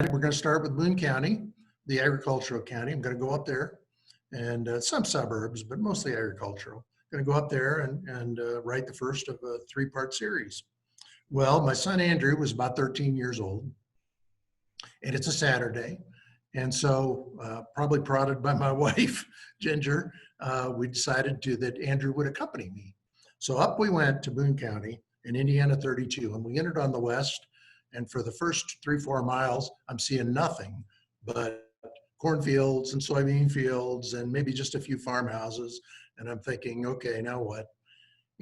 we're going to start with Boone County, the agricultural county. I'm going to go up there and some suburbs, but mostly agricultural. Going to go up there and write the first of a 3-part series. Well, my son Andrew was about 13 years old, and it's a Saturday. And so probably prodded by my wife, Ginger, we decided that Andrew would accompany me. So up we went to Boone County in Indiana 32, and we entered on the west. And for the first 3-4 miles, I'm seeing nothing but cornfields and soybean fields and maybe just a few farmhouses. And I'm thinking, okay, now what?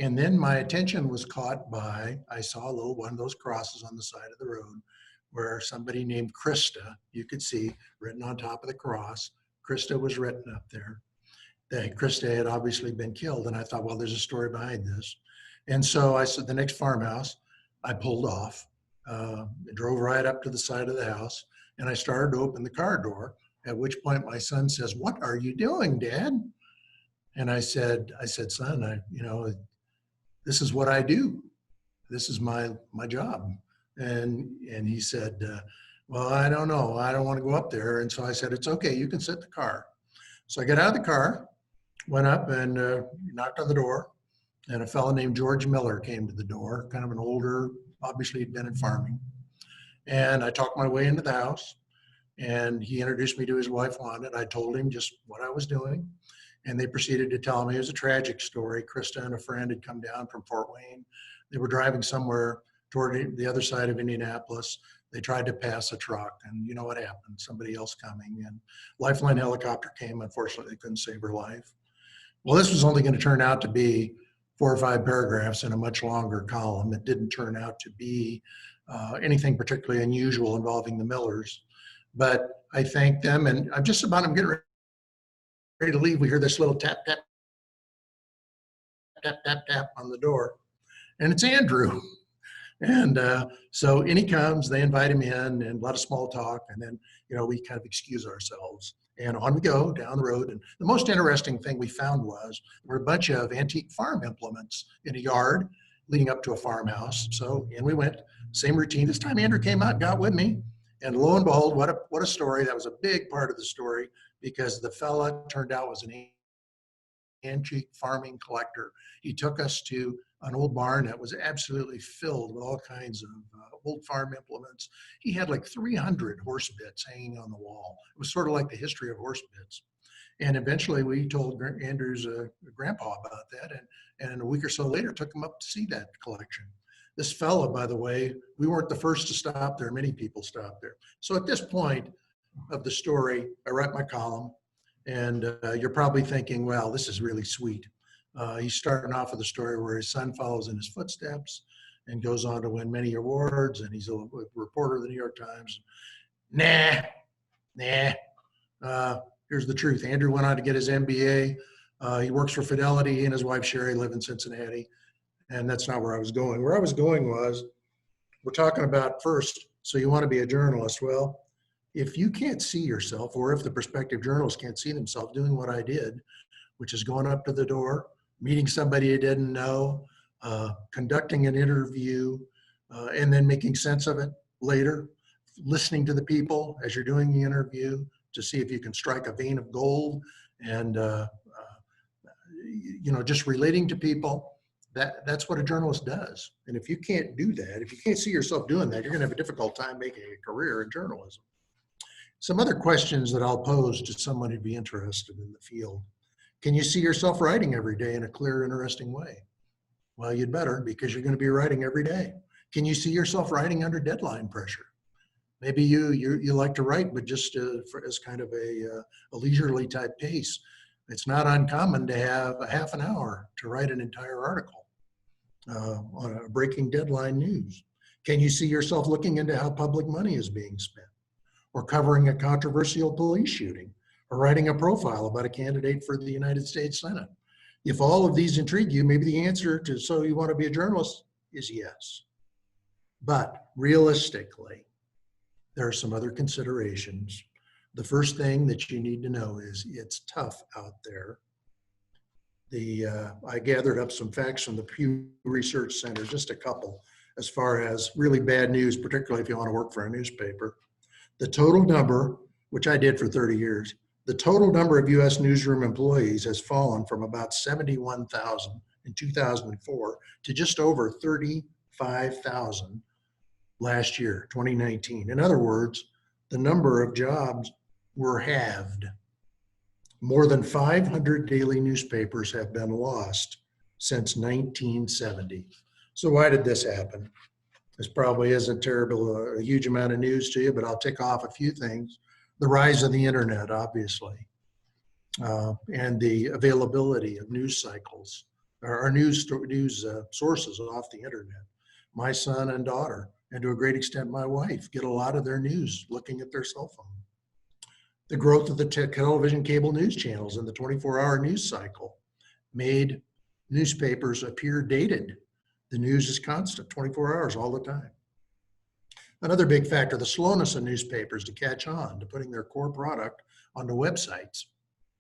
And then my attention was caught by, I saw one of those crosses on the side of the road where somebody named Krista, you could see written on top of the cross, Krista was written up there. That Krista had obviously been killed. And I thought, well, there's a story behind this. And so I said, the next farmhouse, I pulled off, drove right up to the side of the house, and I started to open the car door, at which point my son says, "What are you doing, Dad?" And I said, son, this is what I do. This is my job. And he said, well, I don't know. I don't want to go up there. And so I said, it's okay. You can sit in the car. So I got out of the car, went up and knocked on the door. And a fellow named George Miller came to the door, kind of an older, obviously he'd been in farming. And I talked my way into the house. And he introduced me to his wife, Wanda. I told him just what I was doing. And they proceeded to tell me it was a tragic story. Krista and a friend had come down from Fort Wayne. They were driving somewhere toward the other side of Indianapolis. They tried to pass a truck, and you know what happened? Somebody else coming, and Lifeline helicopter came. Unfortunately, they couldn't save her life. Well, this was only going to turn out to be 4 or 5 paragraphs in a much longer column. It didn't turn out to be anything particularly unusual involving the Millers. But I thanked them, and I'm getting ready to leave. We hear this little tap, tap, tap, tap, tap on the door, and it's Andrew. And so in he comes, they invite him in, and a lot of small talk, and then, we kind of excuse ourselves. And on we go down the road. And the most interesting thing we found was there were a bunch of antique farm implements in a yard leading up to a farmhouse. So in we went, same routine. This time Andrew came out, got with me. And lo and behold, what a story. That was a big part of the story, because the fella turned out was an antique farming collector. He took us to an old barn that was absolutely filled with all kinds of old farm implements. He had like 300 horse bits hanging on the wall. It was sort of like the history of horse bits. And eventually we told Andrew's grandpa about that, and a week or so later took him up to see that collection. This fella, by the way, we weren't the first to stop there. Many people stopped there. So at this point of the story, I write my column, and you're probably thinking, well, this is really sweet. He's starting off with a story where his son follows in his footsteps and goes on to win many awards, and he's a reporter of the New York Times. Nah. Here's the truth. Andrew went on to get his MBA. He works for Fidelity. He and his wife, Sherry, live in Cincinnati. And that's not where I was going. Where I was going was, we're talking about first, so you want to be a journalist. Well, if you can't see yourself, or if the prospective journalist can't see themselves doing what I did, which is going up to the door, meeting somebody you didn't know, conducting an interview, and then making sense of it later, listening to the people as you're doing the interview to see if you can strike a vein of gold, and just relating to people. That's what a journalist does. And if you can't do that, if you can't see yourself doing that, you're going to have a difficult time making a career in journalism. Some other questions that I'll pose to someone who'd be interested in the field. Can you see yourself writing every day in a clear, interesting way? Well, you'd better, because you're going to be writing every day. Can you see yourself writing under deadline pressure? Maybe you like to write, but just as kind of a leisurely type pace. It's not uncommon to have a half an hour to write an entire article on a breaking deadline news. Can you see yourself looking into how public money is being spent, or covering a controversial police shooting, or writing a profile about a candidate for the United States Senate? If all of these intrigue you, maybe the answer to so you want to be a journalist is yes. But realistically, there are some other considerations. The first thing that you need to know is it's tough out there. I gathered up some facts from the Pew Research Center, just a couple, as far as really bad news, particularly if you want to work for a newspaper. The total number, which I did for 30 years, the total number of US newsroom employees has fallen from about 71,000 in 2004 to just over 35,000 last year, 2019. In other words, the number of jobs were halved. More than 500 daily newspapers have been lost since 1970. So why did this happen? This probably isn't terrible, a huge amount of news to you, but I'll tick off a few things. The rise of the internet, obviously, and the availability of news cycles, or news sources off the internet. My son and daughter, and to a great extent my wife, get a lot of their news looking at their cell phone. The growth of the television cable news channels and the 24-hour news cycle made newspapers appear dated. The news is constant, 24 hours all the time. Another big factor, the slowness of newspapers to catch on to putting their core product onto websites.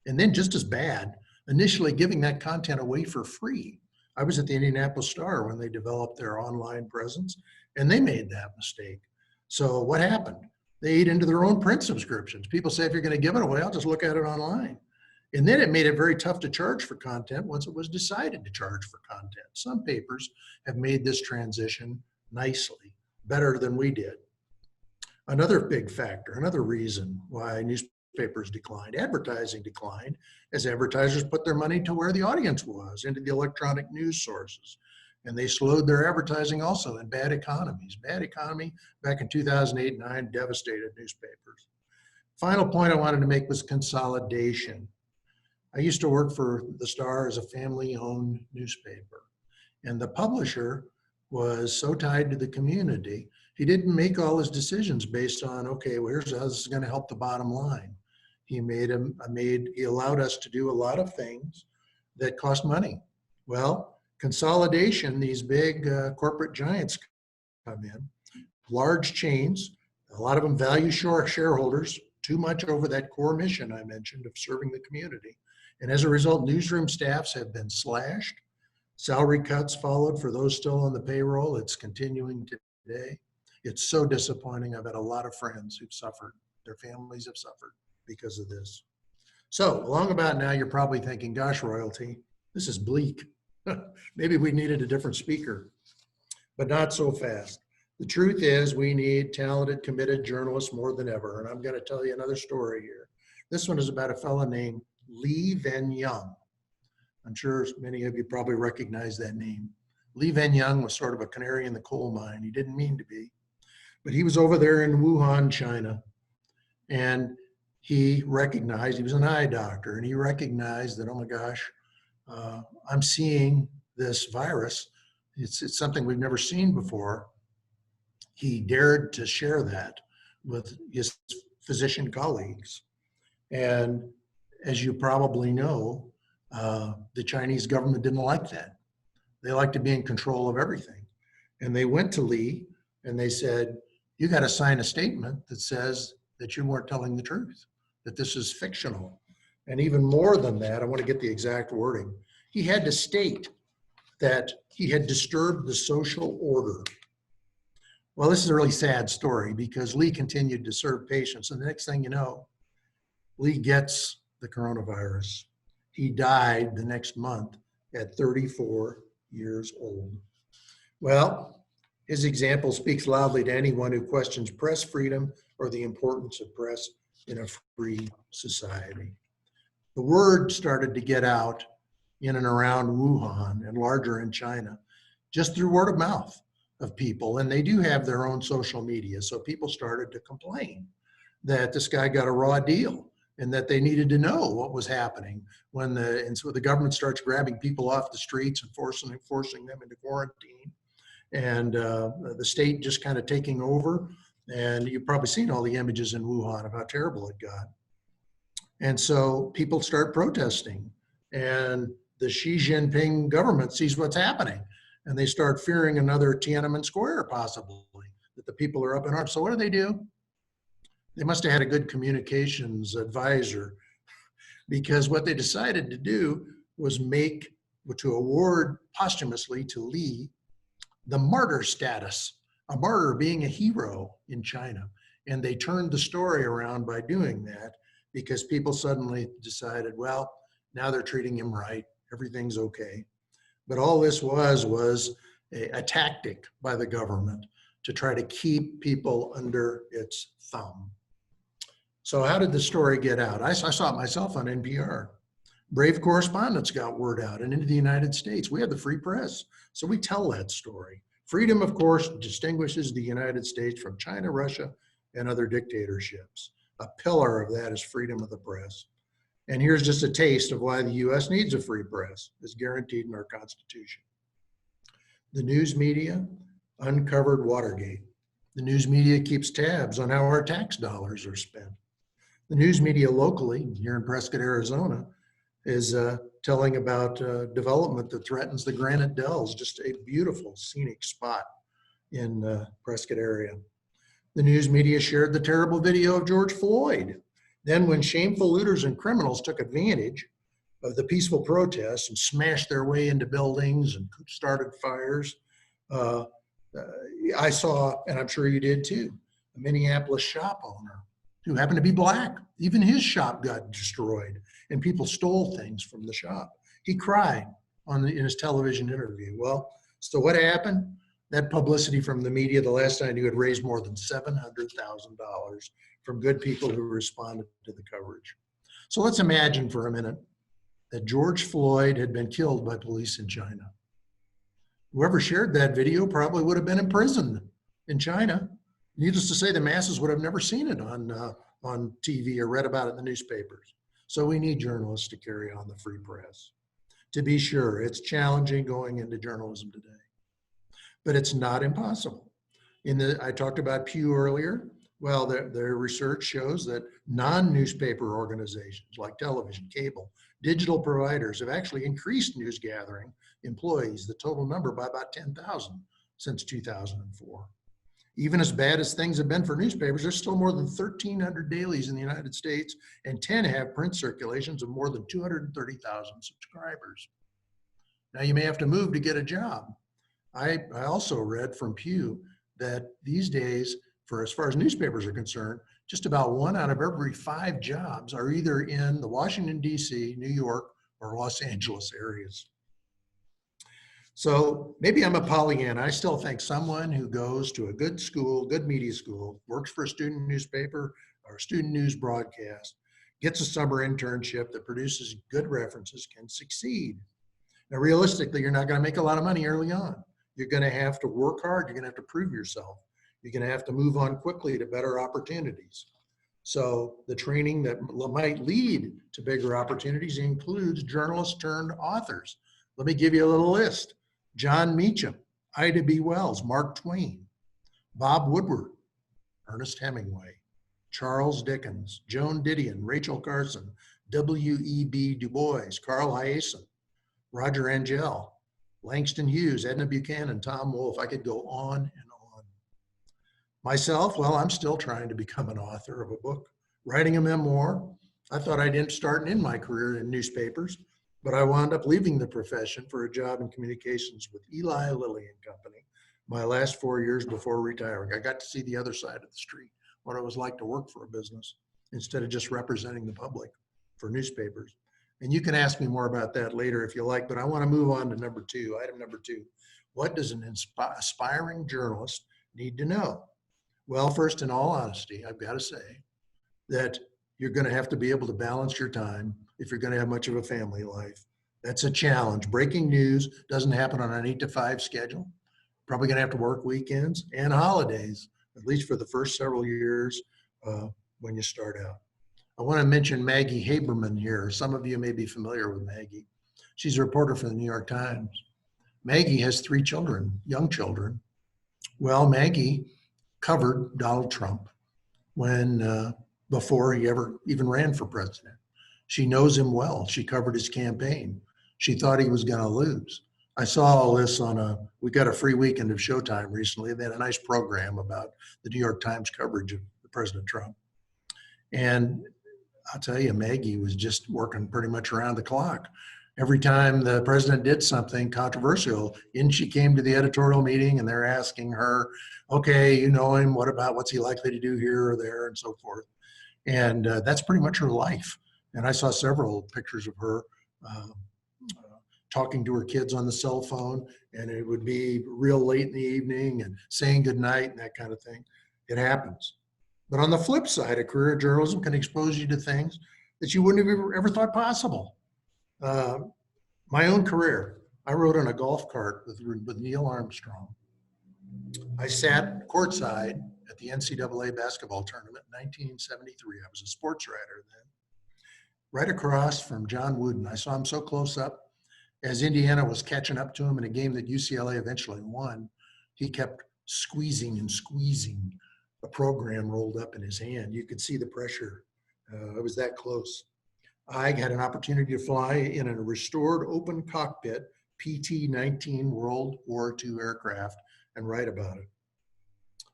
And then just as bad, initially giving that content away for free. I was at the Indianapolis Star when they developed their online presence, and they made that mistake. So what happened? They ate into their own print subscriptions. People say, if you're going to give it away, I'll just look at it online. And then it made it very tough to charge for content once it was decided to charge for content. Some papers have made this transition nicely, better than we did. Another big factor, another reason why newspapers declined, advertising declined, as advertisers put their money to where the audience was, into the electronic news sources. And they slowed their advertising also in bad economies. Bad economy back in 2008-9 devastated newspapers. Final point I wanted to make was consolidation. I used to work for the Star as a family-owned newspaper, and the publisher was so tied to the community, he didn't make all his decisions based on, okay, well, here's how this is going to help the bottom line. He allowed us to do a lot of things that cost money. Well, consolidation, these big corporate giants come in, large chains, a lot of them value shareholders too much over that core mission I mentioned of serving the community. And as a result, newsroom staffs have been slashed. Salary cuts followed for those still on the payroll. It's continuing today. It's so disappointing. I've had a lot of friends who've suffered. Their families have suffered because of this. So along about now, you're probably thinking, gosh, royalty, this is bleak. Maybe we needed a different speaker, but not so fast. The truth is we need talented, committed journalists more than ever. And I'm going to tell you another story here. This one is about a fellow named Lee Ven Young. I'm sure many of you probably recognize that name. Lee Ven Young was sort of a canary in the coal mine. He didn't mean to be, but he was over there in Wuhan, China, and he recognized, he was an eye doctor, and he recognized that, oh my gosh, I'm seeing this virus. It's something we've never seen before. He dared to share that with his physician colleagues. And as you probably know, the Chinese government didn't like that. They like to be in control of everything. And they went to Lee and they said, you got to sign a statement that says that you weren't telling the truth, that this is fictional. And even more than that, I want to get the exact wording. He had to state that he had disturbed the social order. Well, this is a really sad story because Lee continued to serve patients. And the next thing you know, Lee gets the coronavirus. He died the next month at 34 years old. Well, his example speaks loudly to anyone who questions press freedom or the importance of press in a free society. The word started to get out in and around Wuhan and larger in China, just through word of mouth of people. And they do have their own social media. So people started to complain that this guy got a raw deal and that they needed to know what was happening and so the government starts grabbing people off the streets and forcing them into quarantine. And the state just kind of taking over. And you've probably seen all the images in Wuhan of how terrible it got. And so people start protesting, and the Xi Jinping government sees what's happening, and they start fearing another Tiananmen Square, possibly, that the people are up in arms. So what do? They must have had a good communications advisor, because what they decided to do was to award posthumously to Lee the martyr status, a martyr being a hero in China. And they turned the story around by doing that because people suddenly decided, well, now they're treating him right. Everything's okay. But all this was a tactic by the government to try to keep people under its thumb. So how did the story get out? I saw it myself on NPR. Brave correspondents got word out and into the United States. We have the free press, so we tell that story. Freedom, of course, distinguishes the United States from China, Russia, and other dictatorships. A pillar of that is freedom of the press. And here's just a taste of why the US needs a free press, as guaranteed in our Constitution. The news media uncovered Watergate. The news media keeps tabs on how our tax dollars are spent. The news media locally, here in Prescott, Arizona, is telling about development that threatens the Granite Dells, just a beautiful scenic spot in Prescott area. The news media shared the terrible video of George Floyd. Then when shameful looters and criminals took advantage of the peaceful protests and smashed their way into buildings and started fires, I saw, and I'm sure you did too, a Minneapolis shop owner who happened to be Black. Even his shop got destroyed and people stole things from the shop. He cried in his television interview. Well, so what happened? That publicity from the media, the last I knew, had raised more than $700,000 from good people who responded to the coverage. So let's imagine for a minute that George Floyd had been killed by police in China. Whoever shared that video probably would have been imprisoned in China. Needless to say, the masses would have never seen it on TV or read about it in the newspapers. So we need journalists to carry on the free press. To be sure, it's challenging going into journalism today, but it's not impossible. I talked about Pew earlier. Well, their research shows that non-newspaper organizations like television, cable, digital providers have actually increased news gathering employees, the total number, by about 10,000 since 2004. Even as bad as things have been for newspapers, there's still more than 1,300 dailies in the United States, and 10 have print circulations of more than 230,000 subscribers. Now, you may have to move to get a job. I also read from Pew that these days, for as far as newspapers are concerned, just about 1 out of every 5 jobs are either in the Washington, D.C., New York, or Los Angeles areas. So maybe I'm a Pollyanna. I still think someone who goes to a good school, good media school, works for a student newspaper or student news broadcast, gets a summer internship that produces good references can succeed. Now, realistically, you're not going to make a lot of money early on. You're going to have to work hard. You're going to have to prove yourself. You're going to have to move on quickly to better opportunities. So the training that might lead to bigger opportunities includes journalists turned authors. Let me give you a little list. John Meacham, Ida B. Wells, Mark Twain, Bob Woodward, Ernest Hemingway, Charles Dickens, Joan Didion, Rachel Carson, W.E.B. Du Bois, Carl Hiaasen, Roger Angell, Langston Hughes, Edna Buchanan, Tom Wolfe. I could go on and on. Myself, well, I'm still trying to become an author of a book, writing a memoir. I thought I didn't start in my career in newspapers, but I wound up leaving the profession for a job in communications with Eli Lilly and Company my last 4 years before retiring. I got to see the other side of the street, what it was like to work for a business instead of just representing the public for newspapers. And you can ask me more about that later if you like, but I want to move on to number 2, item number 2. What does an aspiring journalist need to know? Well, first, in all honesty, I've got to say that you're going to have to be able to balance your time if you're going to have much of a family life. That's a challenge. Breaking news doesn't happen on an 8 to 5 schedule. Probably going to have to work weekends and holidays, at least for the first several years when you start out. I want to mention Maggie Haberman here. Some of you may be familiar with Maggie. She's a reporter for the New York Times. Maggie has 3 children, young children. Well, Maggie covered Donald Trump before he ever even ran for president. She knows him well. She covered his campaign. She thought he was going to lose. I saw all this we got a free weekend of Showtime recently. They had a nice program about the New York Times coverage of President Trump. And I'll tell you, Maggie was just working pretty much around the clock. Every time the president did something controversial, in she came to the editorial meeting and they're asking her, okay, you know him, what's he likely to do here or there and so forth. And that's pretty much her life. And I saw several pictures of her uh, talking to her kids on the cell phone, and it would be real late in the evening and saying goodnight and that kind of thing. It happens. But on the flip side, a career in journalism can expose you to things that you wouldn't have ever thought possible. Uh, my own career, I rode on a golf cart with Neil Armstrong. I sat courtside at the NCAA basketball tournament in 1973. I was a sports writer then. Right across from John Wooden. I saw him so close up. As Indiana was catching up to him in a game that UCLA eventually won, he kept squeezing and squeezing. A program rolled up in his hand. You could see the pressure. It was that close. I had an opportunity to fly in a restored open cockpit PT-19 World War II aircraft and write about it.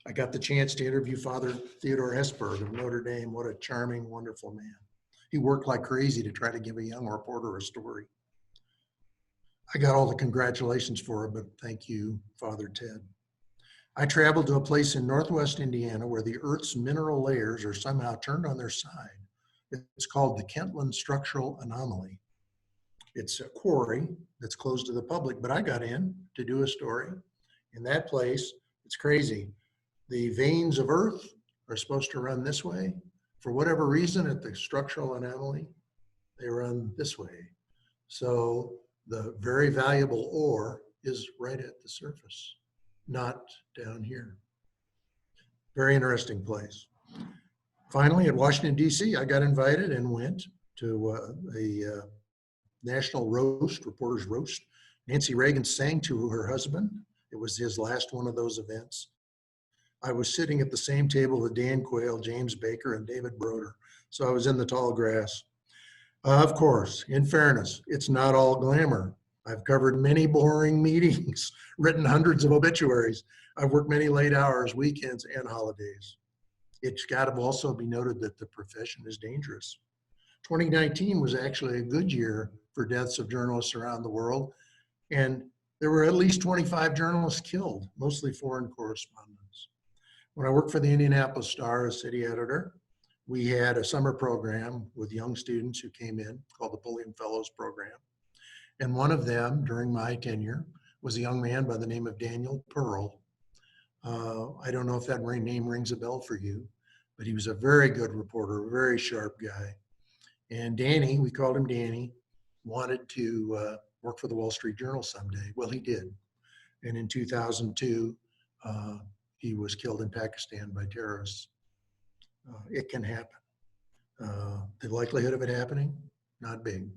I got the chance to interview Father Theodore Hesburgh of Notre Dame. What a charming, wonderful man. He worked like crazy to try to give a young reporter a story. I got all the congratulations for it, but thank you, Father Ted. I traveled to a place in Northwest Indiana where the Earth's mineral layers are somehow turned on their side. It's called the Kentland Structural Anomaly. It's a quarry that's closed to the public, but I got in to do a story. In that place, it's crazy. The veins of Earth are supposed to run this way. For whatever reason, at the structural anomaly, they run this way. So the very valuable ore is right at the surface, not down here. Very interesting place. Finally, at Washington, D.C., I got invited and went to a national roast, reporter's roast. Nancy Reagan sang to her husband. It was his last one of those events. I was sitting at the same table with Dan Quayle, James Baker, and David Broder. So I was in the tall grass. Of course, in fairness, it's not all glamour. I've covered many boring meetings, written hundreds of obituaries. I've worked many late hours, weekends, and holidays. It's got to also be noted that the profession is dangerous. 2019 was actually a good year for deaths of journalists around the world, and there were at least 25 journalists killed, mostly foreign correspondents. When I worked for the Indianapolis Star as city editor, we had a summer program with young students who came in called the Pulliam Fellows Program. And one of them during my tenure was a young man by the name of Daniel Pearl. I don't know if that name rings a bell for you, but he was a very good reporter, a very sharp guy. And Danny, we called him Danny, wanted to work for the Wall Street Journal someday. Well, he did. And in 2002, he was killed in Pakistan by terrorists. It can happen. The likelihood of it happening, not big,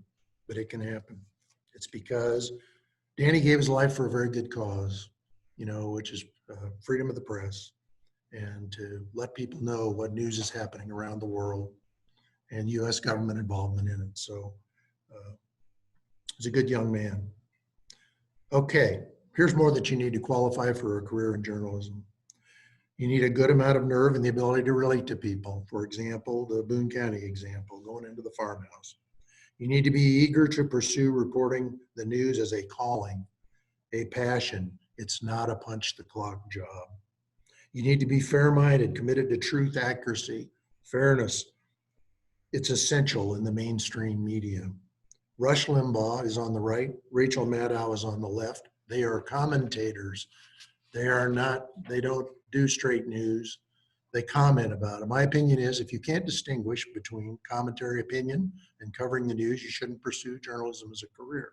but it can happen. It's because Danny gave his life for a very good cause, which is freedom of the press, and to let people know what news is happening around the world and U.S. government involvement in it. So he's a good young man. Okay, here's more that you need to qualify for a career in journalism. You need a good amount of nerve and the ability to relate to people. For example, the Boone County example, going into the farmhouse. You need to be eager to pursue reporting the news as a calling, a passion. It's not a punch the clock job. You need to be fair-minded, committed to truth, accuracy, fairness. It's essential in the mainstream media. Rush Limbaugh is on the right. Rachel Maddow is on the left. They are commentators. They don't do straight news. They comment about it. My opinion is if you can't distinguish between commentary, opinion, and covering the news, you shouldn't pursue journalism as a career.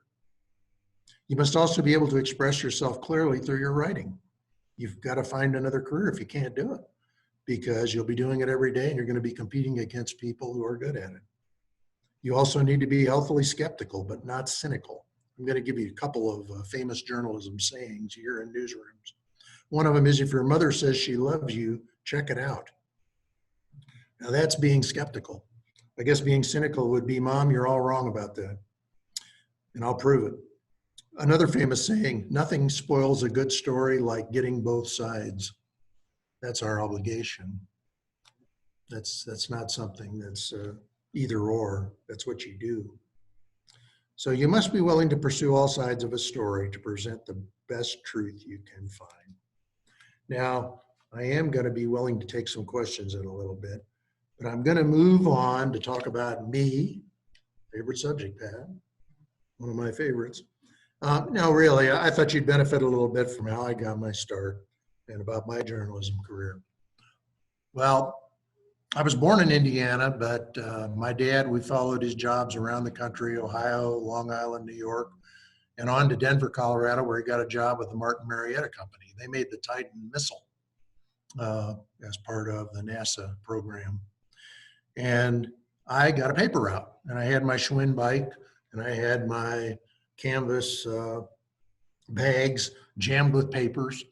You must also be able to express yourself clearly through your writing. You've got to find another career if you can't do it, because you'll be doing it every day and you're going to be competing against people who are good at it. You also need to be healthily skeptical, but not cynical. I'm going to give you a couple of famous journalism sayings here in newsrooms. One of them is, if your mother says she loves you, check it out. Now that's being skeptical. I guess being cynical would be, Mom, you're all wrong about that. And I'll prove it. Another famous saying, nothing spoils a good story like getting both sides. That's our obligation. That's not something that's either or. That's what you do. So you must be willing to pursue all sides of a story to present the best truth you can find. Now, I am going to be willing to take some questions in a little bit, but I'm going to move on to talk about me, favorite subject, Pat, one of my favorites. Now, really, I thought you'd benefit a little bit from how I got my start and about my journalism career. Well, I was born in Indiana, but my dad, we followed his jobs around the country, Ohio, Long Island, New York, and on to Denver, Colorado, where he got a job with the Martin Marietta Company. They made the Titan missile as part of the NASA program. And I got a paper route, and I had my Schwinn bike, and I had my canvas bags jammed with papers,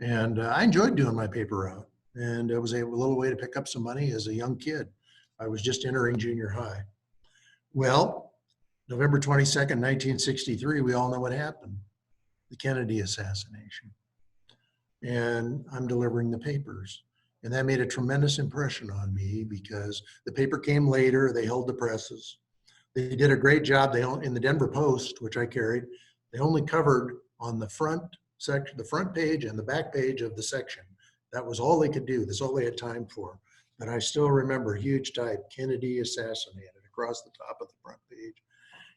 and I enjoyed doing my paper route. And it was a little way to pick up some money as a young kid. I was just entering junior high. Well, November 22nd, 1963, we all know what happened, the Kennedy assassination. And I'm delivering the papers. And that made a tremendous impression on me because the paper came later, they held the presses. They did a great job. In the Denver Post, which I carried, they only covered on the front section, the front page and the back page of the section. That was all they could do. That's all they had time for. But I still remember huge type, Kennedy assassinated across the top of the front page.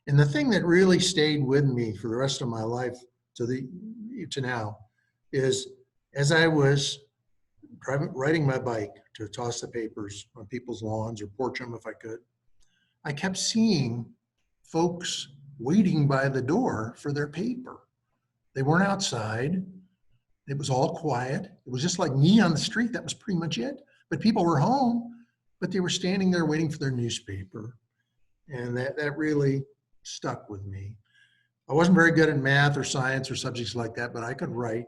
And the thing that really stayed with me for the rest of my life to now is as I was riding my bike to toss the papers on people's lawns or porch them if I could, I kept seeing folks waiting by the door for their paper. They weren't outside. It was all quiet. It was just like me on the street. That was pretty much it. But people were home, but they were standing there waiting for their newspaper. And that really stuck with me. I wasn't very good at math or science or subjects like that, but I could write.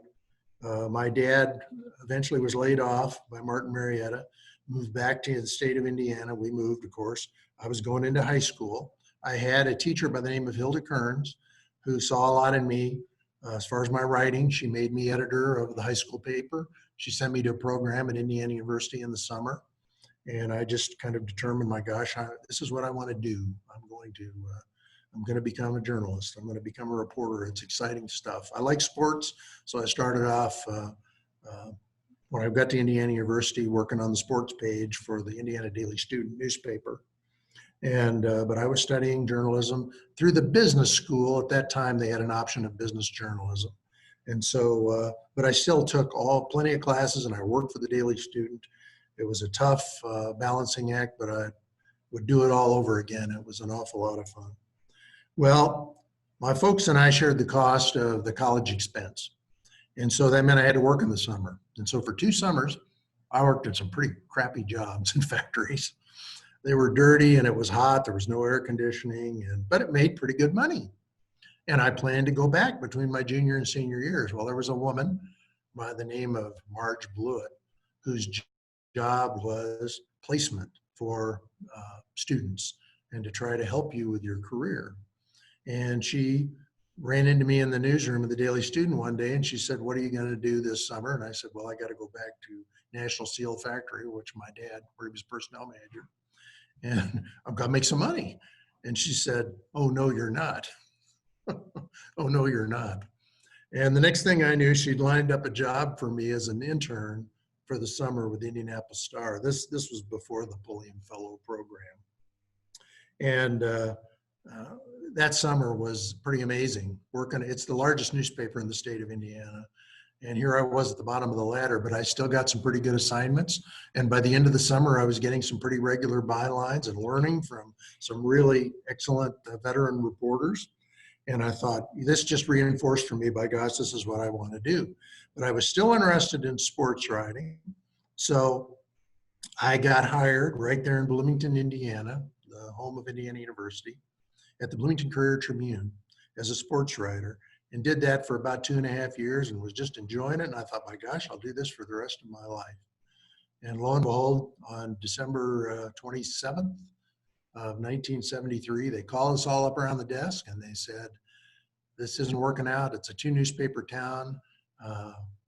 My dad eventually was laid off by Martin Marietta, moved back to the state of Indiana. We moved, of course. I was going into high school. I had a teacher by the name of Hilda Kearns who saw a lot in me. As far as my writing, she made me editor of the high school paper. She sent me to a program at Indiana University in the summer. And I just kind of determined, my gosh, this is what I want to do. I'm going to become a journalist. I'm going to become a reporter. It's exciting stuff. I like sports. So I started off when I got to Indiana University working on the sports page for the Indiana Daily Student newspaper. But I was studying journalism through the business school. At that time, they had an option of business journalism. And so, but I still took plenty of classes and I worked for the Daily Student. It was a tough balancing act, but I would do it all over again. It was an awful lot of fun. Well, my folks and I shared the cost of the college expense. And so that meant I had to work in the summer. And so for 2 summers, I worked at some pretty crappy jobs in factories. They were dirty and it was hot. There was no air conditioning, but it made pretty good money. And I planned to go back between my junior and senior years. Well, there was a woman by the name of Marge Blewett, whose job was placement for students and to try to help you with your career. And she ran into me in the newsroom of the Daily Student one day and she said, "What are you going to do this summer?" And I said, "Well, I got to go back to National Steel Factory," which my dad, where he was personnel manager, "and I've got to make some money." And she said, "Oh, no, you're not." "Oh, no, you're not." And the next thing I knew, she'd lined up a job for me as an intern for the summer with the Indianapolis Star. This was before the Pulliam Fellow program. And that summer was pretty amazing. It's the largest newspaper in the state of Indiana. And here I was at the bottom of the ladder, but I still got some pretty good assignments. And by the end of the summer, I was getting some pretty regular bylines and learning from some really excellent veteran reporters. And I thought, this just reinforced for me, by gosh, this is what I want to do. But I was still interested in sports writing. So I got hired right there in Bloomington, Indiana, the home of Indiana University, at the Bloomington Courier-Tribune as a sports writer, and did that for about 2.5 years and was just enjoying it. And I thought, my gosh, I'll do this for the rest of my life. And lo and behold, on December 27th of 1973, they called us all up around the desk and they said, "This isn't working out. It's a 2-newspaper town.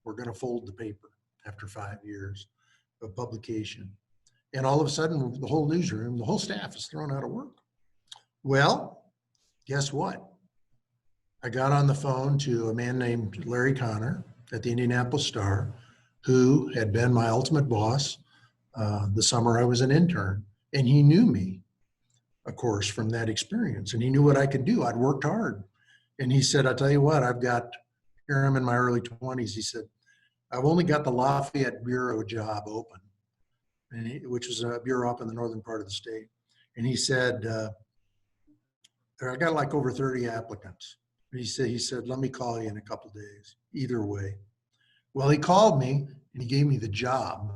We're going to fold the paper after 5 years of publication." And all of a sudden, the whole newsroom, the whole staff is thrown out of work. Well, Guess what? I got on the phone to a man named Larry Connor at the Indianapolis Star, who had been my ultimate boss the summer I was an intern. And he knew me, of course, from that experience. And he knew what I could do. I'd worked hard. And he said, I'll tell you what, here I'm in my early 20s. He said, I've only got the Lafayette Bureau job open, which is a bureau up in the northern part of the state. And he said, I got like over 30 applicants. He said, let me call you in a couple of days, either way. Well, he called me and he gave me the job.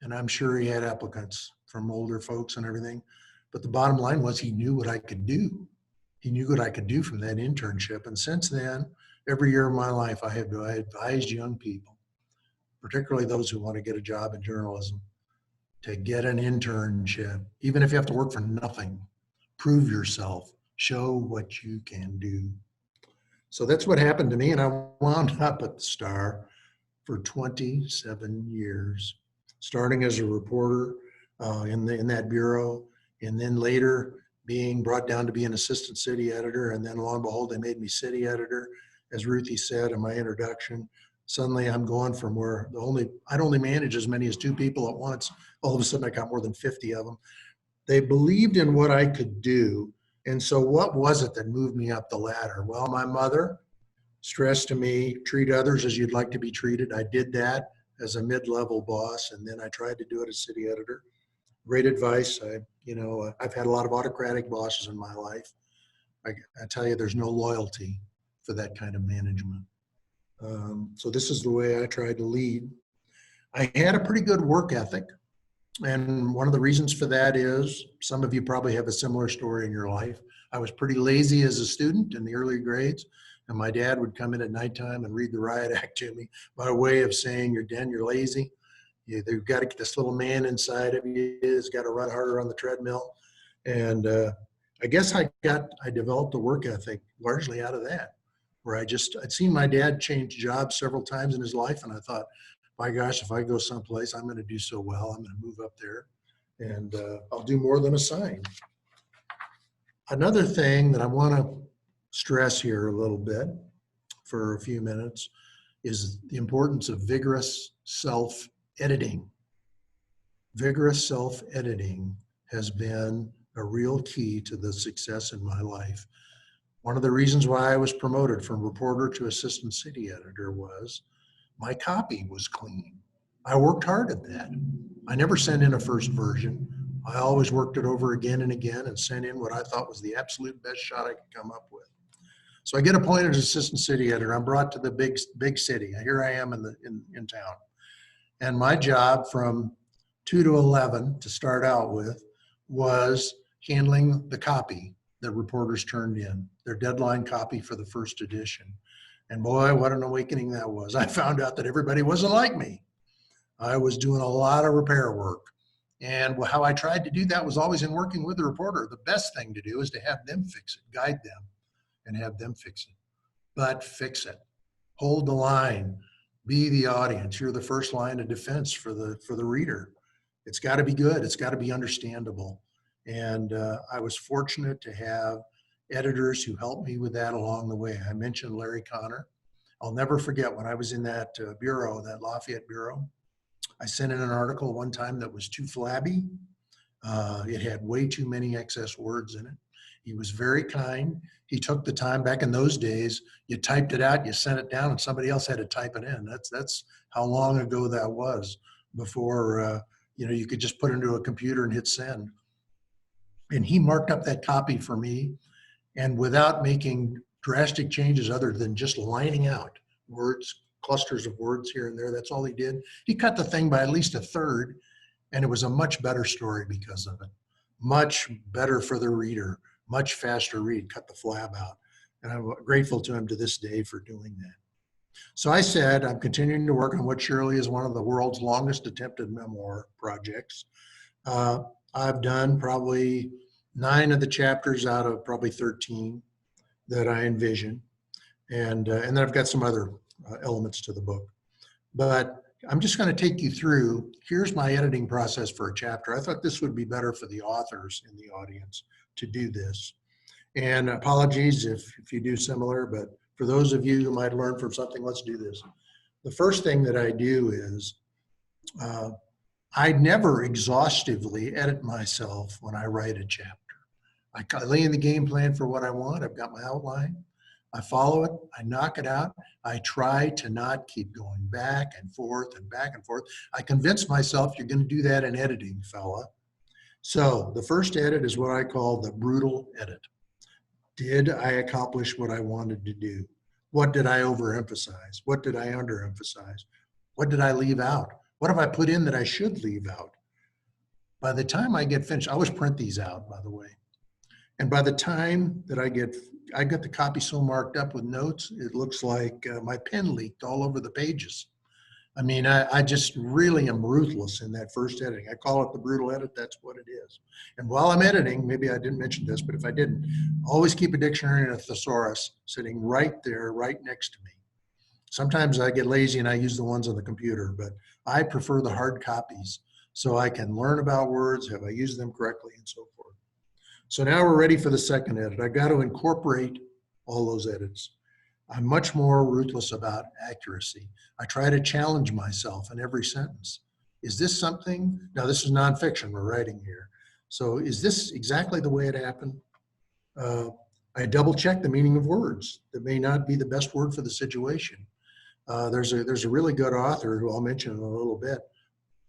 And I'm sure he had applicants from older folks and everything. But the bottom line was he knew what I could do. He knew what I could do from that internship. And since then, every year of my life, I advised young people, particularly those who want to get a job in journalism, to get an internship. Even if you have to work for nothing, prove yourself, show what you can do. So that's what happened to me. And I wound up at the Star for 27 years, starting as a reporter in that bureau, and then later being brought down to be an assistant city editor. And then lo and behold, they made me city editor. As Ruthie said in my introduction, suddenly I'm going from where I'd only manage as many as 2 people at once. All of a sudden I got more than 50 of them. They believed in what I could do. And so what was it that moved me up the ladder? Well, my mother stressed to me, treat others as you'd like to be treated. I did that as a mid-level boss, and then I tried to do it as city editor. Great advice. I've had a lot of autocratic bosses in my life. I tell you, there's no loyalty for that kind of management. So this is the way I tried to lead. I had a pretty good work ethic. And one of the reasons for that is, some of you probably have a similar story in your life. I was pretty lazy as a student in the early grades, and my dad would come in at nighttime and read the riot act to me by way of saying, you're lazy. You've got to get this little man inside of you. He's got to run harder on the treadmill. And I guess I developed a work ethic largely out of that, where I'd seen my dad change jobs several times in his life. And I thought, my gosh, if I go someplace, I'm going to do so well. I'm going to move up there and I'll do more than a sign. Another thing that I want to stress here a little bit for a few minutes is the importance of vigorous self-editing. Vigorous self-editing has been a real key to the success in my life. One of the reasons why I was promoted from reporter to assistant city editor was my copy was clean. I worked hard at that. I never sent in a first version. I always worked it over again and again and sent in what I thought was the absolute best shot I could come up with. So I get appointed as assistant city editor. I'm brought to the big city. Here I am in town. And my job from 2 to 11 to start out with was handling the copy that reporters turned in, their deadline copy for the first edition. And boy, what an awakening that was. I found out that everybody wasn't like me. I was doing a lot of repair work. And how I tried to do that was always in working with the reporter. The best thing to do is to have them fix it, guide them and have them fix it. But fix it. Hold the line. Be the audience. You're the first line of defense for the reader. It's got to be good. It's got to be understandable. And I was fortunate to have editors who helped me with that along the way. I mentioned Larry Connor. I'll never forget when I was in that bureau, that Lafayette bureau. I sent in an article one time that was too flabby. It had way too many excess words in it. He was very kind. He took the time. Back in those days, you typed it out, you sent it down, and somebody else had to type it in. That's how long ago that was, before you could just put it into a computer and hit send. And he marked up that copy for me, and without making drastic changes other than just lining out words, clusters of words here and there, that's all he did. He cut the thing by at least a third, and it was a much better story because of it. Much better for the reader, much faster read, cut the flab out. And I'm grateful to him to this day for doing that. So I said, I'm continuing to work on what surely is one of the world's longest attempted memoir projects. I've done probably 9 of the chapters out of probably 13 that I envision. And then I've got some other elements to the book. But I'm just going to take you through, here's my editing process for a chapter. I thought this would be better for the authors in the audience to do this. And apologies if you do similar, but for those of you who might learn from something, let's do this. The first thing that I do is uh, I never exhaustively edit myself when I write a chapter. I lay in the game plan for what I want. I've got my outline. I follow it. I knock it out. I try to not keep going back and forth and back and forth. I convince myself you're going to do that in editing, fella. So the first edit is what I call the brutal edit. Did I accomplish what I wanted to do? What did I overemphasize? What did I underemphasize? What did I leave out? What have I put in that I should leave out? By the time I get finished, I always print these out, by the way. And by the time that I get the copy so marked up with notes, it looks like my pen leaked all over the pages. I mean, I just really am ruthless in that first editing. I call it the brutal edit. That's what it is. And while I'm editing, maybe I didn't mention this, but if I didn't, always keep a dictionary and a thesaurus sitting right there, right next to me. Sometimes I get lazy and I use the ones on the computer, but I prefer the hard copies so I can learn about words, have I used them correctly, and so forth. So now we're ready for the second edit. I got to incorporate all those edits. I'm much more ruthless about accuracy. I try to challenge myself in every sentence. Is this something, now this is nonfiction we're writing here. So is this exactly the way it happened? I double check the meaning of words that may not be the best word for the situation. There's a really good author who I'll mention in a little bit.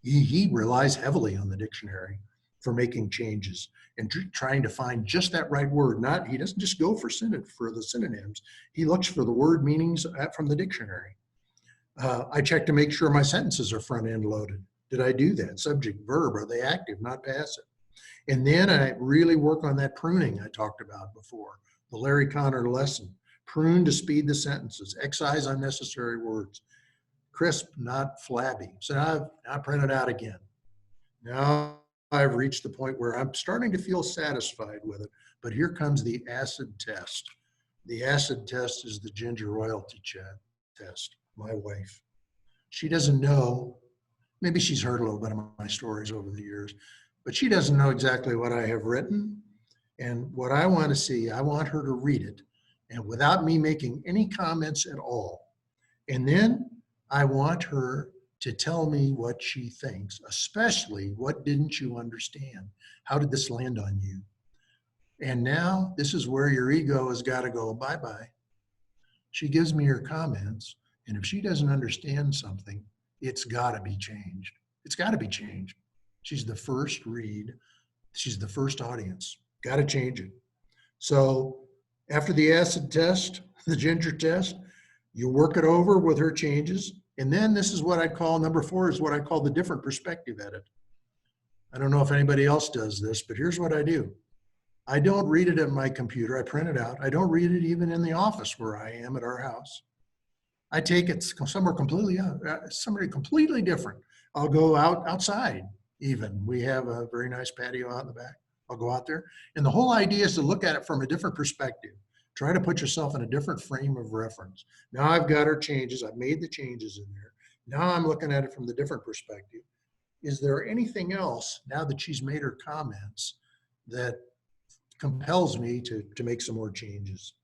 He relies heavily on the dictionary for making changes and trying to find just that right word. He doesn't just go for the synonyms. He looks for the word meanings from the dictionary. I check to make sure my sentences are front end loaded. Did I do that? Subject, verb, are they active, not passive? And then I really work on that pruning I talked about before, the Larry Connor lesson. Prune to speed the sentences, excise unnecessary words, crisp, not flabby. So now I print it out again. Now I've reached the point where I'm starting to feel satisfied with it, but here comes the acid test. The acid test is the Ginger royalty test, my wife. She doesn't know, maybe she's heard a little bit of my stories over the years, but she doesn't know exactly what I have written. And what I want to see, I want her to read it, and without me making any comments at all. And then I want her to tell me what she thinks, especially what didn't you understand? How did this land on you? And now this is where your ego has got to go bye-bye. She gives me her comments, and if she doesn't understand something, it's got to be changed. It's got to be changed. She's the first read. She's the first audience. Got to change it. So after the acid test, the Ginger test, you work it over with her changes. And then this is what I call, number 4 is what I call the different perspective edit. I don't know if anybody else does this, but here's what I do. I don't read it at my computer. I print it out. I don't read it even in the office where I am at our house. I take it somewhere completely different. I'll go outside even. We have a very nice patio out in the back. I'll go out there. And the whole idea is to look at it from a different perspective. Try to put yourself in a different frame of reference. Now I've got her changes. I've made the changes in there. Now I'm looking at it from the different perspective. Is there anything else, now that she's made her comments, that compels me to make some more changes?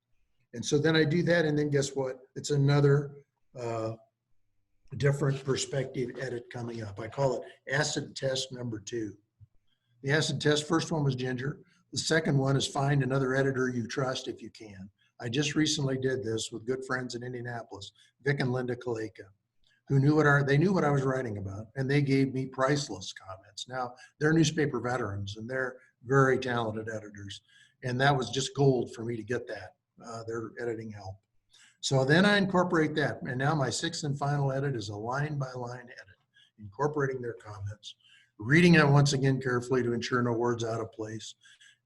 And so then I do that, and then guess what? It's another different perspective edit coming up. I call it acid test number 2. The acid test, first one was Ginger. The second one is find another editor you trust if you can. I just recently did this with good friends in Indianapolis, Vic and Linda Kaleka, who knew they knew what I was writing about, and they gave me priceless comments. Now, they're newspaper veterans, and they're very talented editors, and that was just gold for me to get that, their editing help. So then I incorporate that, and now my 6th and final edit is a line-by-line edit, incorporating their comments, reading it once again carefully to ensure no words out of place,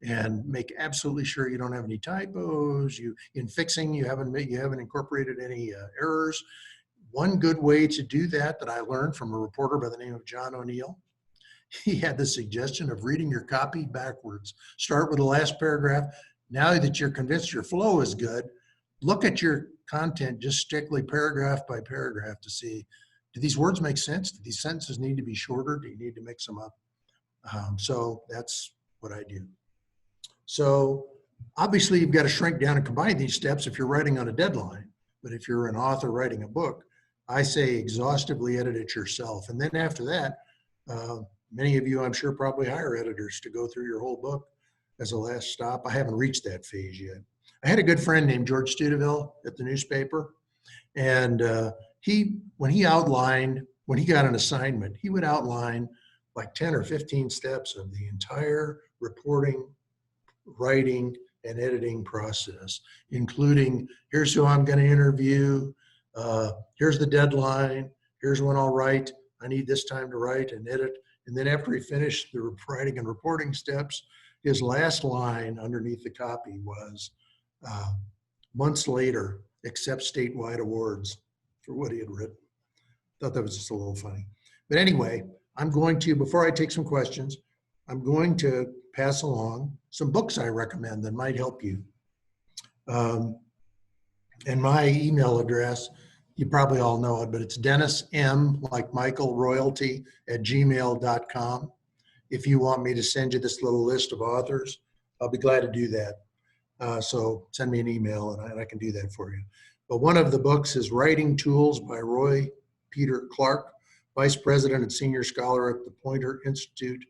and make absolutely sure you don't have any typos. In fixing, you haven't incorporated any errors. One good way to do that I learned from a reporter by the name of John O'Neill, he had the suggestion of reading your copy backwards. Start with the last paragraph. Now that you're convinced your flow is good, look at your content just strictly paragraph by paragraph to see, do these words make sense? Do these sentences need to be shorter? Do you need to mix them up? So that's what I do. So Obviously, you've got to shrink down and combine these steps if you're writing on a deadline. But if you're an author writing a book, I say exhaustively edit it yourself. And then after that, many of you, I'm sure, probably hire editors to go through your whole book as a last stop. I haven't reached that phase yet. I had a good friend named George Studeville at the newspaper. And when he got an assignment, he would outline like 10 or 15 steps of the entire reporting, writing, and editing process, including here's who I'm going to interview, here's the deadline, here's when I'll write, I need this time to write and edit. And then after he finished the writing and reporting steps, his last line underneath the copy was, months later, accept statewide awards for what he had written. Thought that was just a little funny. But anyway, I'm going to, before I take some questions, I'm going to pass along some books I recommend that might help you. And my email address, you probably all know it, but it's Dennis M, like Michael, royalty @gmail.com. If you want me to send you this little list of authors, I'll be glad to do that. So send me an email and I can do that for you. But one of the books is Writing Tools by Roy Peter Clark, Vice President and Senior Scholar at the Poynter Institute.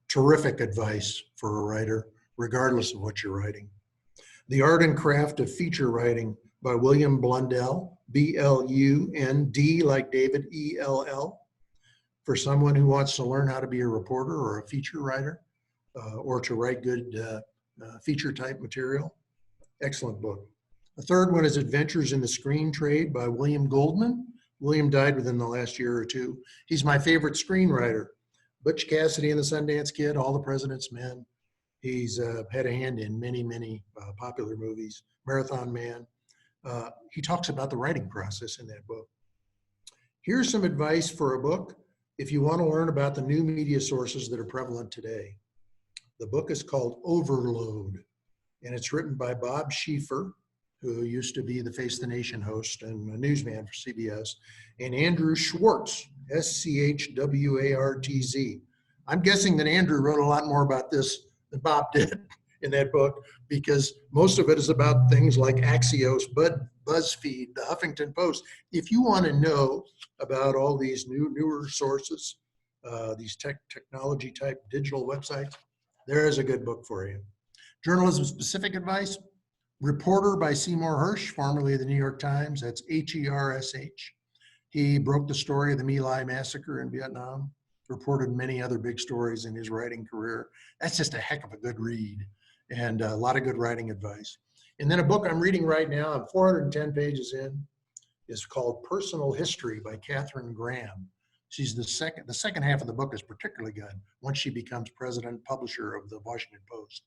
Terrific advice for a writer, regardless of what you're writing. The Art and Craft of Feature Writing by William Blundell, B-L-U-N-D, like David, E-L-L, for someone who wants to learn how to be a reporter or a feature writer, or to write good feature type material. Excellent book. The third one is Adventures in the Screen Trade by William Goldman. William died within the last year or two. He's my favorite screenwriter. Butch Cassidy and the Sundance Kid, All the President's Men. He's had a hand in many, many popular movies. Marathon Man. He talks about the writing process in that book. Here's some advice for a book if you want to learn about the new media sources that are prevalent today. The book is called Overload, and it's written by Bob Schieffer, who used to be the Face of the Nation host and a newsman for CBS, and Andrew Schwartz, S-C-H-W-A-R-T-Z. I'm guessing that Andrew wrote a lot more about this than Bob did in that book, because most of it is about things like Axios, BuzzFeed, the Huffington Post. If you want to know about all these newer sources, these technology type digital websites, there is a good book for you. Journalism specific advice, Reporter by Seymour Hersh, formerly of the New York Times. That's H-E-R-S-H. He broke the story of the My Lai massacre in Vietnam, reported many other big stories in his writing career. That's just a heck of a good read and a lot of good writing advice. And then a book I'm reading right now, I'm 410 pages in, is called Personal History by Katharine Graham. She's the second half of the book is particularly good once she becomes president and publisher of the Washington Post.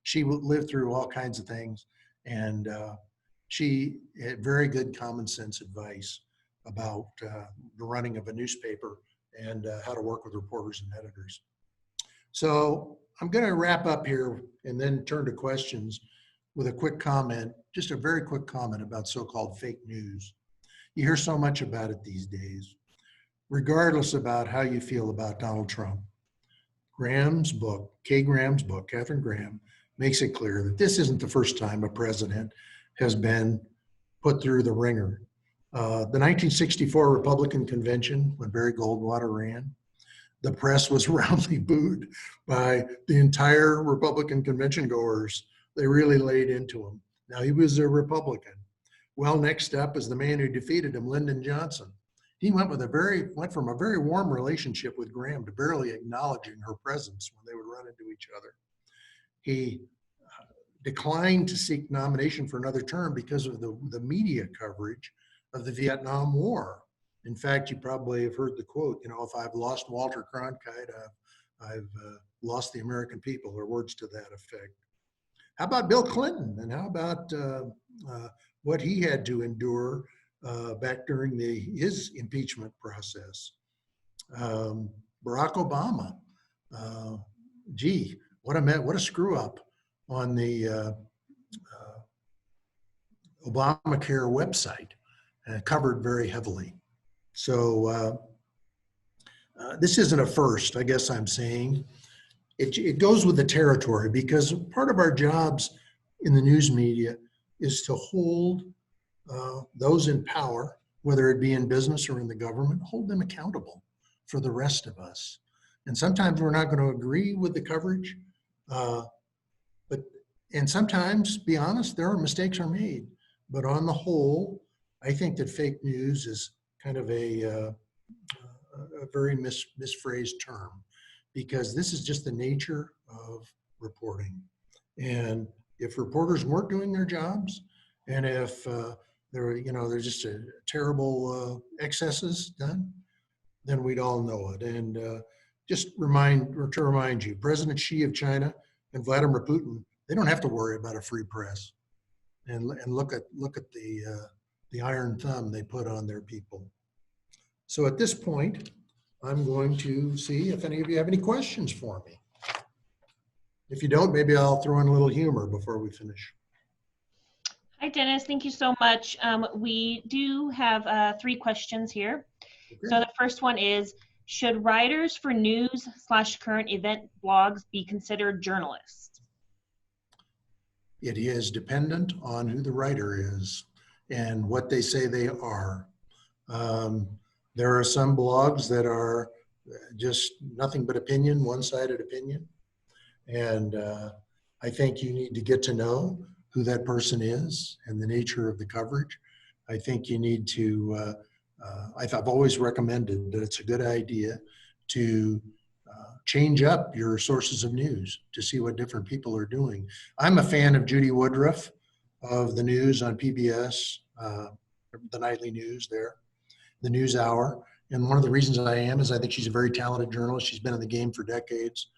She lived through all kinds of things, and she had very good common sense advice about the running of a newspaper and how to work with reporters and editors. So I'm going to wrap up here and then turn to questions with a quick comment, just a very quick comment about so-called fake news. You hear so much about it these days, regardless about how you feel about Donald Trump. Graham's book, Katharine Graham, makes it clear that this isn't the first time a president has been put through the ringer. The 1964 Republican convention, when Barry Goldwater ran, the press was roundly booed by the entire Republican convention goers. They really laid into him. Now, he was a Republican. Well, next up is the man who defeated him, Lyndon Johnson. He went from a very warm relationship with Graham to barely acknowledging her presence when they would run into each other. He declined to seek nomination for another term because of the media coverage of the Vietnam War. In fact, you probably have heard the quote, you know, if I've lost Walter Cronkite, I've lost the American people, or words to that effect. How about Bill Clinton? And how about what he had to endure back during his impeachment process? Barack Obama, what a screw up on the Obamacare website, covered very heavily. So this isn't a first, I guess I'm saying. It goes with the territory, because part of our jobs in the news media is to hold those in power, whether it be in business or in the government, hold them accountable for the rest of us. And sometimes we're not going to agree with the coverage, uh, but and sometimes, be honest, there are mistakes are made. But on the whole, I think that fake news is kind of a very misphrased term, because this is just the nature of reporting. And if reporters weren't doing their jobs, and if there's just terrible excesses done, then we'd all know it. And just to remind you, President Xi of China and Vladimir Putin, they don't have to worry about a free press. And look at the iron thumb they put on their people. So at this point, I'm going to see if any of you have any questions for me. If you don't, maybe I'll throw in a little humor before we finish. Hi, Dennis. Thank you so much. We do have 3 questions here. Okay. So the first one is, should writers for news/current event blogs be considered journalists? It is dependent on who the writer is and what they say they are. There are some blogs that are just nothing but opinion, one-sided opinion. And I think you need to get to know who that person is and the nature of the coverage. I think you need to, I've always recommended that it's a good idea to change up your sources of news to see what different people are doing. I'm a fan of Judy Woodruff of the news on PBS, the nightly news there, the News Hour. And one of the reasons I am is I think she's a very talented journalist. She's been in the game for decades.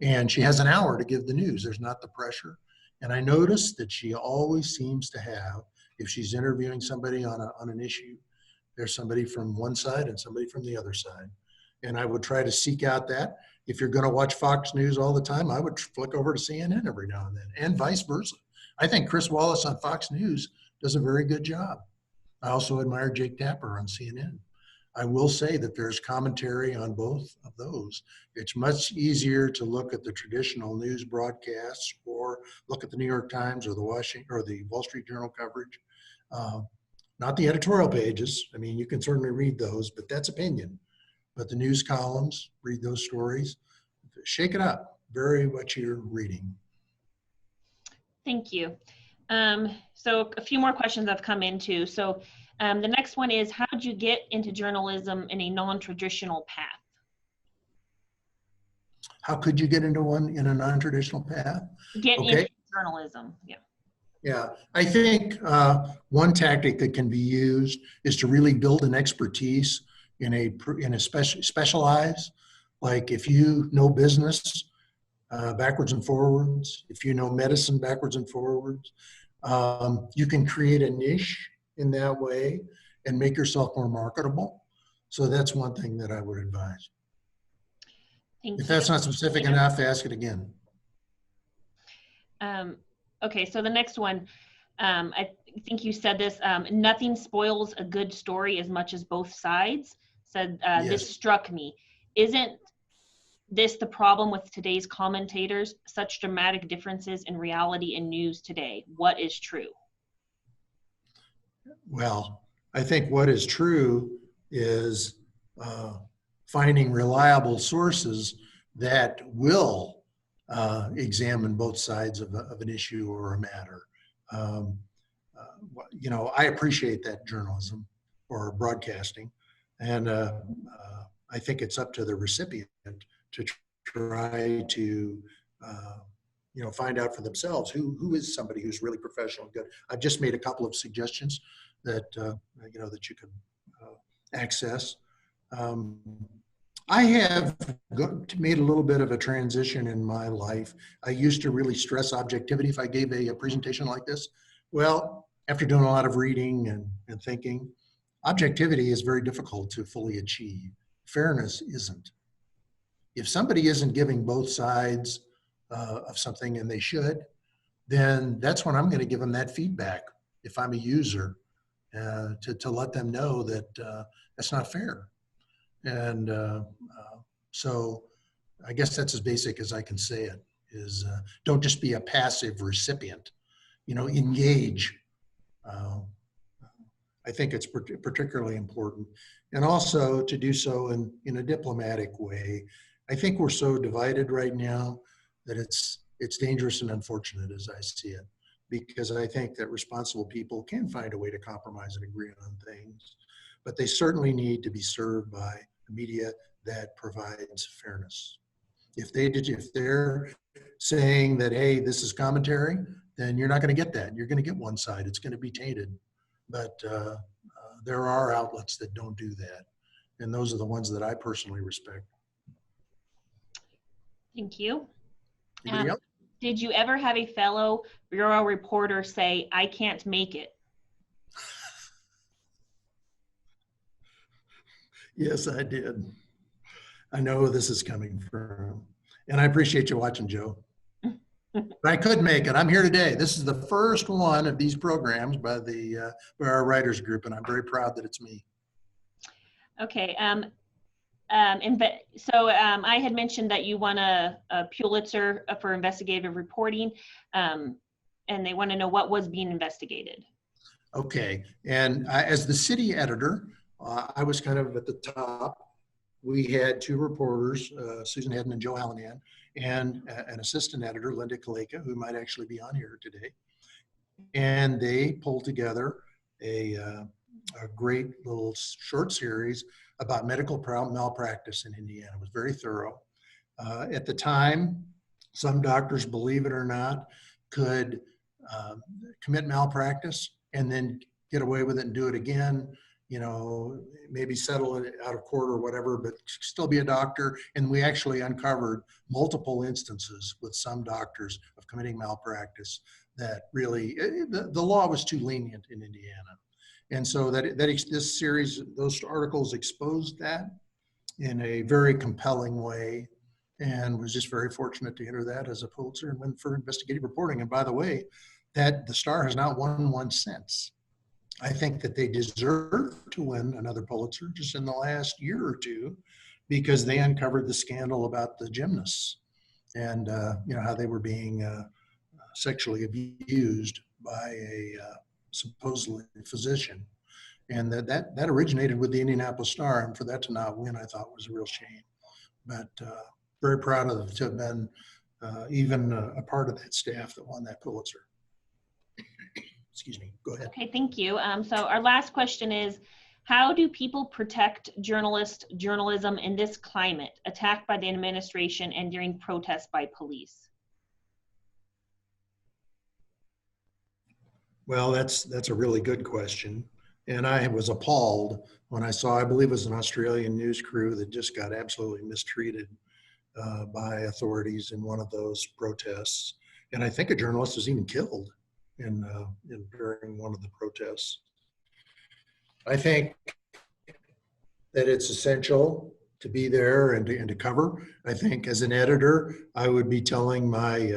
And she has an hour to give the news. There's not the pressure. And I noticed that she always seems to have, if she's interviewing somebody on an issue, there's somebody from one side and somebody from the other side. And I would try to seek out that. If you're going to watch Fox News all the time, I would flick over to CNN every now and then, and vice versa. I think Chris Wallace on Fox News does a very good job. I also admire Jake Tapper on CNN. I will say that there's commentary on both of those. It's much easier to look at the traditional news broadcasts or look at the New York Times or the Wall Street Journal coverage. Not the editorial pages. I mean, you can certainly read those, but that's opinion. But the news columns, read those stories, shake it up, vary what you're reading. Thank you. So a few more questions have come in too. So the next one is, how did you get into journalism in a non-traditional path? How could you get into one in a non-traditional path? Get into journalism, yeah. Yeah, I think one tactic that can be used is to really build an expertise in a specialize. Like if you know business backwards and forwards, if you know medicine backwards and forwards, you can create a niche in that way and make yourself more marketable. So that's one thing that I would advise. If that's not specific enough, ask it again. Okay, so the next one, I think you said this, nothing spoils a good story as much as both sides. Said yes. This struck me. Isn't this the problem with today's commentators? Such dramatic differences in reality and news today. What is true? Well, I think what is true is finding reliable sources that will examine both sides of an issue or a matter. I appreciate that journalism or broadcasting, and I think it's up to the recipient to try to find out for themselves who is somebody who's really professional and good. I've just made a couple of suggestions that that you can access. I have made a little bit of a transition in my life. I used to really stress objectivity if I gave a presentation like this. Well, after doing a lot of reading and thinking, objectivity is very difficult to fully achieve. Fairness isn't. If somebody isn't giving both sides of something, and they should, then that's when I'm going to give them that feedback if I'm a user, to let them know that that's not fair. And so I guess that's as basic as I can say it, is don't just be a passive recipient. engage. Uh, I think it's particularly important, and also to do so in a diplomatic way. I think we're so divided right now that it's dangerous and unfortunate as I see it, because I think that responsible people can find a way to compromise and agree on things, but they certainly need to be served by a media that provides fairness. If they're saying that, hey, this is commentary, then you're not going to get that. You're going to get one side. It's going to be tainted. But there are outlets that don't do that, and those are the ones that I personally respect. Thank you. Anybody else? Did you ever have a fellow bureau reporter say, "I can't make it"? Yes, I did. I know who this is coming from, and I appreciate you watching, Joe. But I could make it. I'm here today. This is the first one of these programs by our writers group, and I'm very proud that it's me. Okay. I had mentioned that you won a Pulitzer for investigative reporting, and they want to know what was being investigated. Okay, and as the city editor, I was kind of at the top. We had two reporters, Susan Hedden and Joe Hallinan, and an assistant editor, Linda Kaleka, who might actually be on here today. And they pulled together a great little short series about medical malpractice in Indiana. It was very thorough. At the time, some doctors, believe it or not, could commit malpractice and then get away with it and do it again, maybe settle it out of court or whatever, but still be a doctor. And we actually uncovered multiple instances with some doctors of committing malpractice that really, the law was too lenient in Indiana. And so this series, those articles exposed that in a very compelling way, and was just very fortunate to enter that as a Pulitzer and win for investigative reporting. And by the way, that the Star has not won one since. I think that they deserve to win another Pulitzer just in the last year or two, because they uncovered the scandal about the gymnasts and how they were being sexually abused by a supposedly physician. And that originated with the Indianapolis Star, and for that to not win, I thought was a real shame. But very proud to have been even a part of that staff that won that Pulitzer. Excuse me, go ahead. Okay, thank you. So our last question is, how do people protect journalism in this climate, attacked by the administration and during protests by police? Well, that's a really good question. And I was appalled when I saw, I believe it was an Australian news crew that just got absolutely mistreated by authorities in one of those protests. And I think a journalist was even killed during one of the protests. I think that it's essential to be there and to cover. I think as an editor, I would be telling my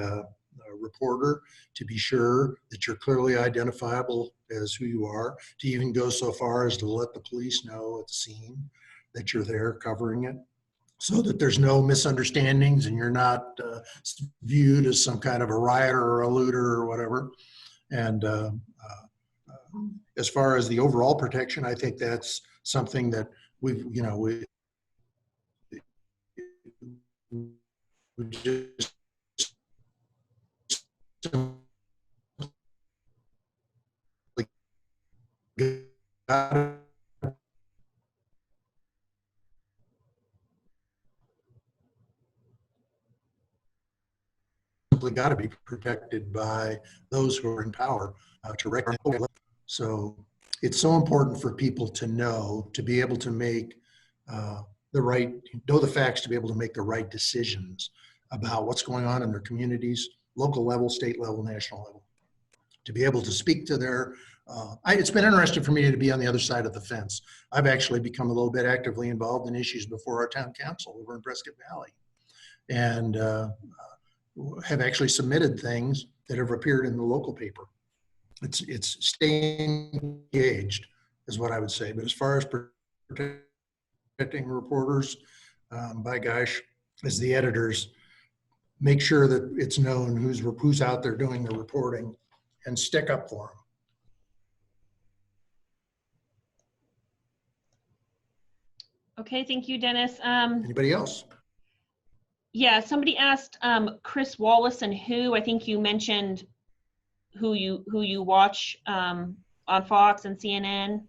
reporter to be sure that you're clearly identifiable as who you are, to even go so far as to let the police know at the scene that you're there covering it, so that there's no misunderstandings and you're not viewed as some kind of a rioter or a looter or whatever. And as far as the overall protection, I think that's something that we just simply got to be protected by those who are in power to recognize. So it's so important for people to know, to be able to make know the facts, to be able to make the right decisions about what's going on in their communities, local level, state level, national level, to be able to speak to their, it's been interesting for me to be on the other side of the fence. I've actually become a little bit actively involved in issues before our town council over in Prescott Valley, and have actually submitted things that have appeared in the local paper. It's staying engaged is what I would say. But as far as protecting reporters, by gosh, as the editors, make sure that it's known who's out there doing the reporting, and stick up for them. Okay, thank you, Dennis. Anybody else? Yeah, somebody asked Chris Wallace and who. I think you mentioned who you watch on Fox and CNN.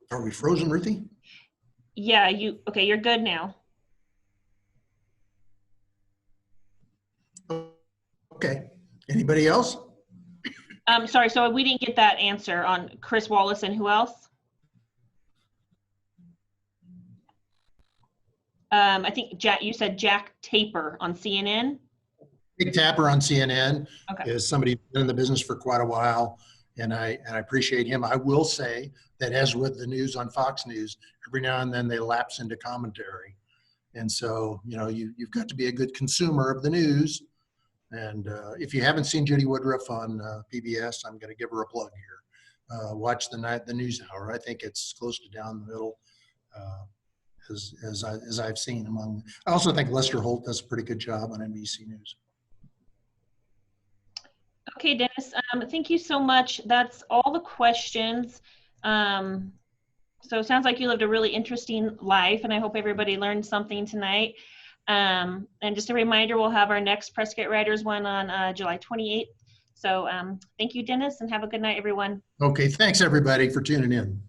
Are we frozen, Ruthie? Yeah, okay, you're good now. Okay. Anybody else? Sorry, so we didn't get that answer on Chris Wallace and who else? I think you said Jack Taper on CNN. Big Tapper on CNN Okay. is somebody who's been in the business for quite a while, and I appreciate him. I will say that as with the news on Fox News, every now and then they lapse into commentary. And so, you know, you've got to be a good consumer of the news. And if you haven't seen Judy Woodruff on PBS, I'm going to give her a plug here. Watch the news hour. I think it's close to down the middle, as I've seen among. I also think Lester Holt does a pretty good job on NBC News. Okay, Dennis. Thank you so much. That's all the questions. So it sounds like you lived a really interesting life, and I hope everybody learned something tonight. And just a reminder, we'll have our next Prescott Writers one on July 28th. So thank you, Dennis, and have a good night, everyone. Okay, thanks everybody for tuning in.